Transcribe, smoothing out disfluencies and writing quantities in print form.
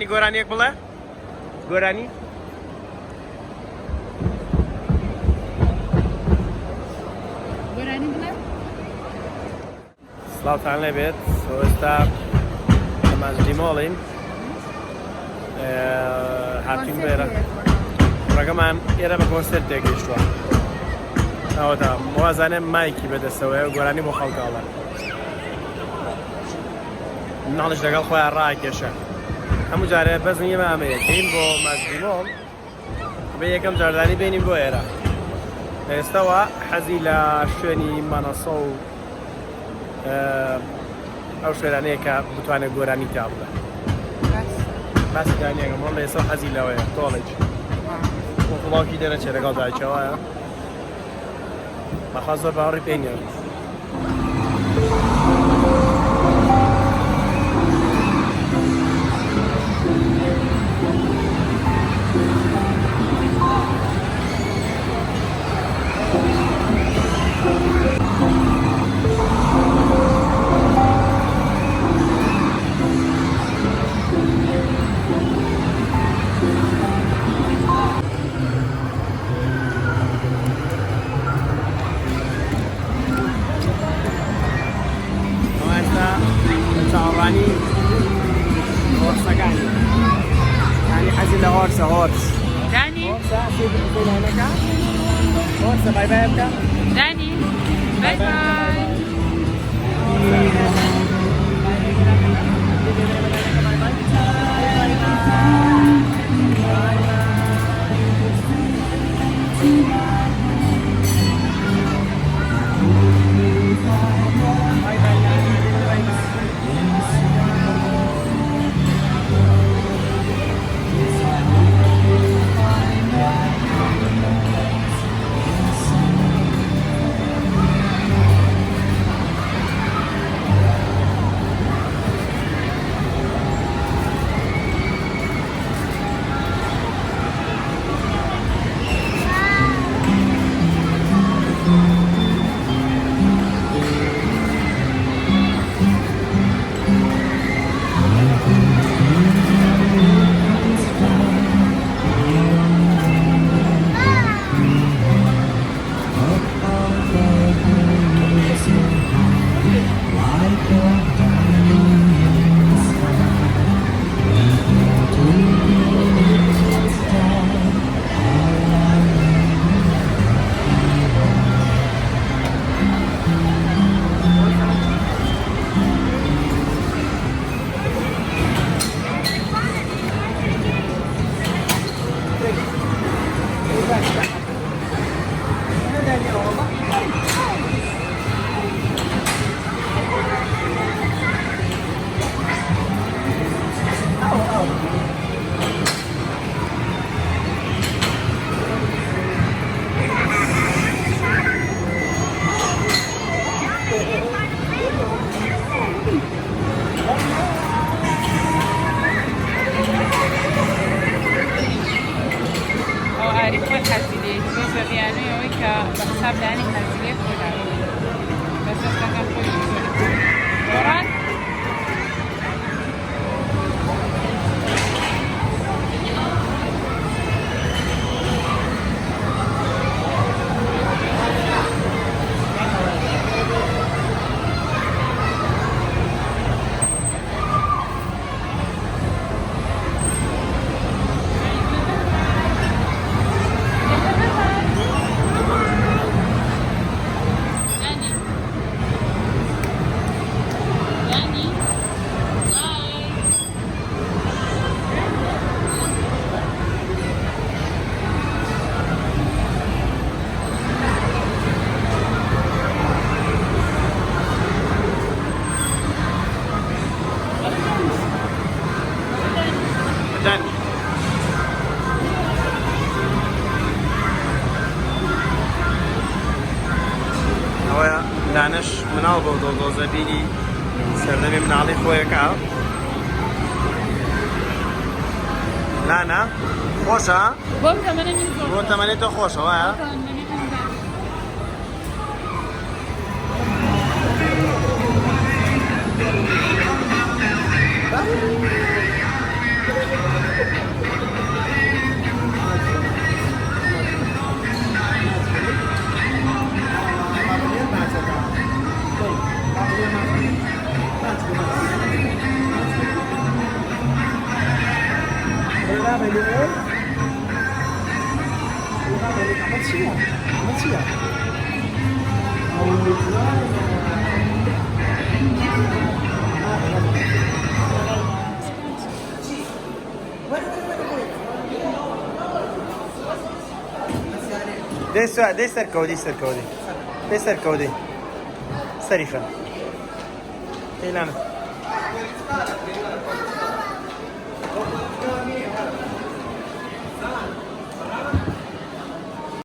گۆرانیەک بڵێ گۆرانی سڵاوتان لێبێت ئێستا مازدیمۆڵین هاتوین بێرە ڕێگەمان ئێرە بە کۆنسێرت تێگەیشتووە ئەوەدا وازانێ مایکی بەدەستەوەی و گۆرانی بۆ خەڵکاڵە مناڵش لەگەڵ خۆیان ڕاکێشە هەموو جارێ بەزن ئێمە ئەمەیەکەین بۆ مازدیمۆڵ بە یەکەم جاردانی بینیم بۆ ئێرە ئێستاوە حەزی لە شوێنی مانەسە و ئەو شوێرانەیە کە بتوانێت گۆرانی تا بڵێ باسی دانیەکەم وەڵێ ئێستا حەزی لەوەیە تۆڵێک بۆ وڵاوکی دەرەچێت لەگەڵ دایکەوەیە بەخواست زۆر باوەڕی پێی نییە هورس داني هورس باي باي بكا داني باي باي حساب داني هزيلي كلها بس استقر كل وران دانش مناڵ بۆ دۆزە بینی سەردەمی مناڵی خۆیەکە لانا خۆشە بۆ تەمەنێت تۆ خۆشە وایە دي سركودي دي سركودي سريفة إيلانا